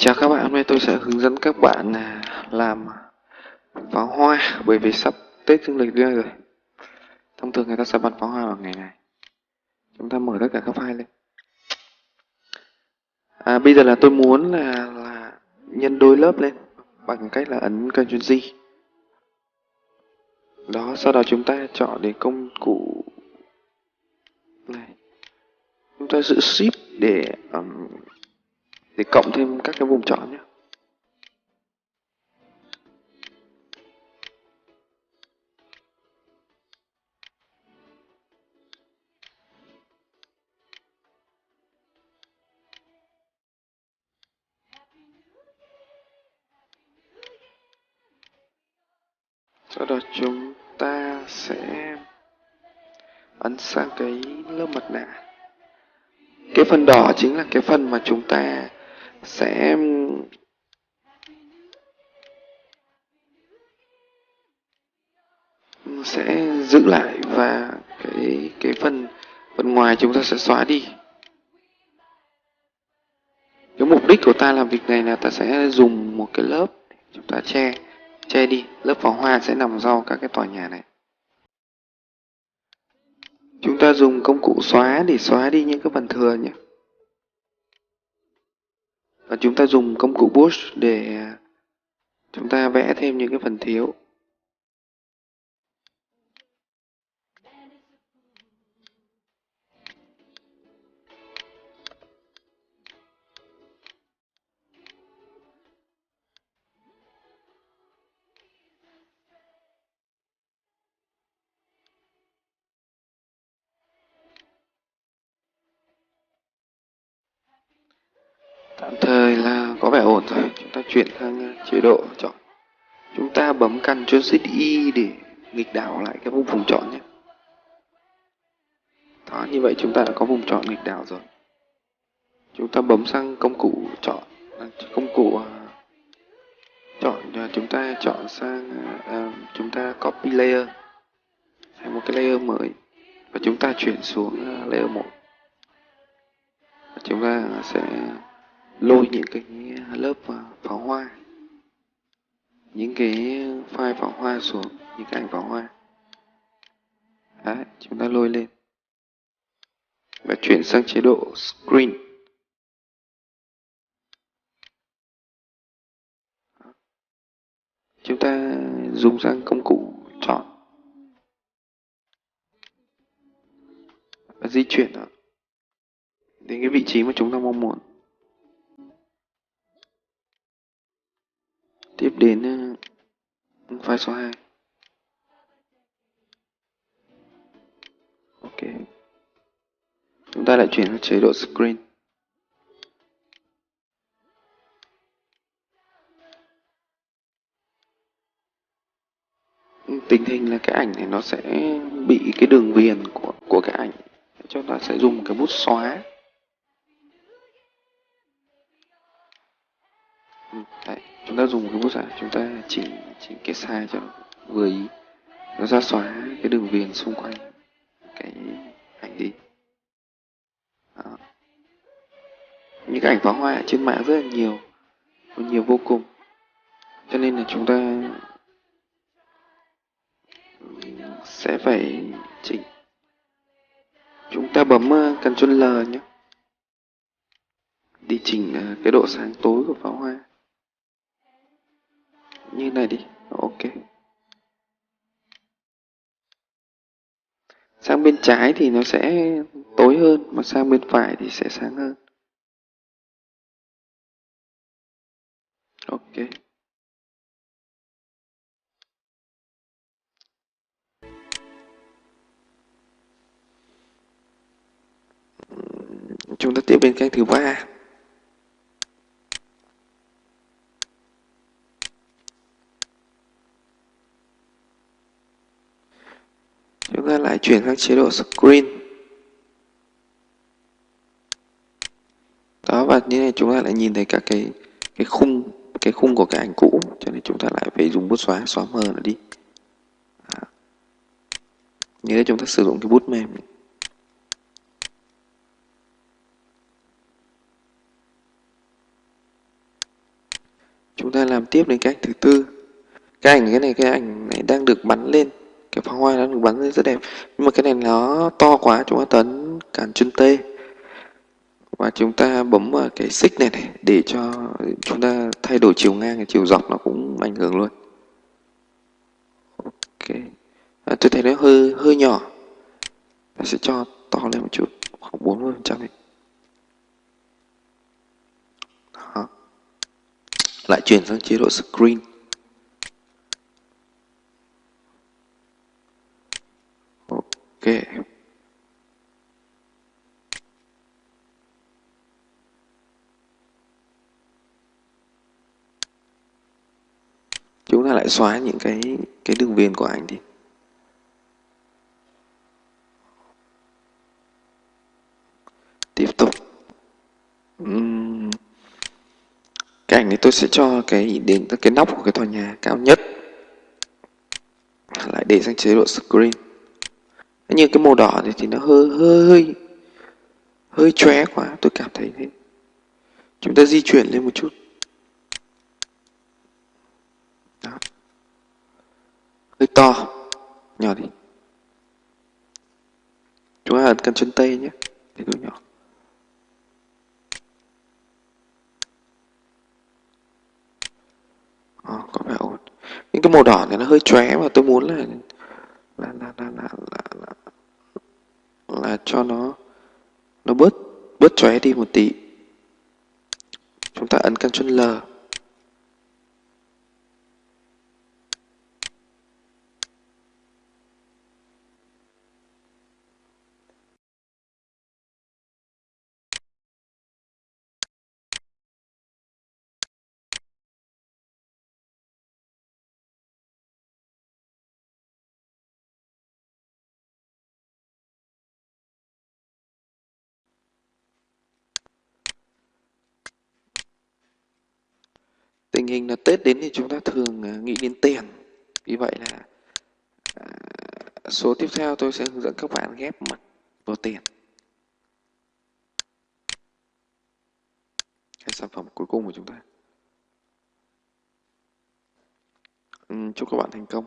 Chào các bạn, hôm nay tôi sẽ hướng dẫn các bạn làm pháo hoa, bởi vì sắp Tết Dương lịch rồi. Thông thường người ta sẽ bắn pháo hoa vào ngày này. Chúng ta mở tất cả các file lên. Bây giờ là tôi muốn là nhân đôi lớp lên bằng cách là ấn Ctrl G. Đó, sau đó chúng ta chọn đến công cụ này. Chúng ta giữ Shift để cộng thêm các cái vùng chọn nhé. Sau đó chúng ta sẽ ấn sang cái lớp mặt nạ. Cái phần đỏ chính là cái phần mà chúng ta sẽ giữ lại, và cái phần ngoài chúng ta sẽ xóa đi. Cái mục đích của ta làm việc này là ta sẽ dùng một cái lớp chúng ta che đi. Lớp pháo hoa sẽ nằm sau các cái tòa nhà này. Chúng ta dùng công cụ xóa để xóa đi những cái phần thừa nhé. Và chúng ta dùng công cụ brush để chúng ta vẽ thêm những cái phần thiếu. Tạm thời là có vẻ ổn rồi. Chúng ta chuyển sang chế độ chọn. Chúng ta bấm Ctrl Shift Y để nghịch đảo lại cái vùng chọn nhé. Đó, như vậy chúng ta đã có vùng chọn nghịch đảo rồi. Chúng ta bấm sang công cụ chọn, công cụ chọn, chúng ta chọn sang chúng ta copy layer thành một cái layer mới, và chúng ta chuyển xuống layer 1. Chúng ta sẽ lôi những cái lớp pháo hoa, những cái file pháo hoa xuống, những cái ảnh pháo hoa. Đấy, chúng ta lôi lên và chuyển sang chế độ screen. Chúng ta dùng sang công cụ chọn và di chuyển đến cái vị trí mà chúng ta mong muốn. Tiếp đến file số 2. Ok. Chúng ta lại chuyển sang chế độ screen. Tình hình là cái ảnh này nó sẽ bị cái đường viền của cái ảnh, cho ta sẽ dùng cái bút xóa. Đấy, chúng ta dùng cái bút xóa, chúng ta chỉnh cái size cho nó vừa ý, nó ra xóa cái đường viền xung quanh cái ảnh đi. Đó. Những cái ảnh pháo hoa trên mạng rất là nhiều vô cùng, cho nên là chúng ta sẽ phải chỉnh. Chúng ta bấm Ctrl L nhé, đi chỉnh cái độ sáng tối của pháo hoa như này đi. Ok. Sang bên trái thì nó sẽ tối hơn, mà sang bên phải thì sẽ sáng hơn. Ok. Chúng ta tiếp bên cạnh thứ 3. Chúng ta lại chuyển sang chế độ screen. Đó, và như này chúng ta lại nhìn thấy các cái khung của cái ảnh cũ, cho nên chúng ta lại phải dùng bút xóa mờ nó đi. Đó. Nhớ chúng ta sử dụng cái bút mềm. Chúng ta làm tiếp đến cái ảnh thứ tư. Cái ảnh này đang được bắn lên, cái pháo hoa đang được bắn lên rất đẹp, nhưng mà cái này nó to quá, chúng ta ấn Ctrl T và chúng ta bấm vào cái xích này này để cho chúng ta thay đổi chiều ngang và chiều dọc, nó cũng ảnh hưởng luôn. Ok, tôi thấy nó hơi hơi nhỏ, ta sẽ cho to lên một chút, khoảng 40% này. Đó. Lại chuyển sang chế độ screen. Ok, chúng ta lại xóa những cái đường viền của ảnh đi. Tiếp tục. Cái ảnh này tôi sẽ cho đến cái nóc của cái tòa nhà cao nhất, lại để sang chế độ screen. Như cái màu đỏ này thì nó hơi chóe quá, tôi cảm thấy thế. Chúng ta di chuyển lên một chút. Đó. Hơi to, nhỏ đi. Chúng ta ấn Ctrl T nhé, để nó nhỏ. Có vẻ ổn. Những cái màu đỏ này nó hơi chóe mà tôi muốn là cho nó bớt chóe đi một tí. Chúng ta ấn Ctrl L. Tình hình là Tết đến thì chúng ta thường nghĩ đến tiền. Vì vậy là số tiếp theo tôi sẽ hướng dẫn các bạn ghép mặt vào tiền. Cái sản phẩm cuối cùng của chúng ta. Chúc các bạn thành công.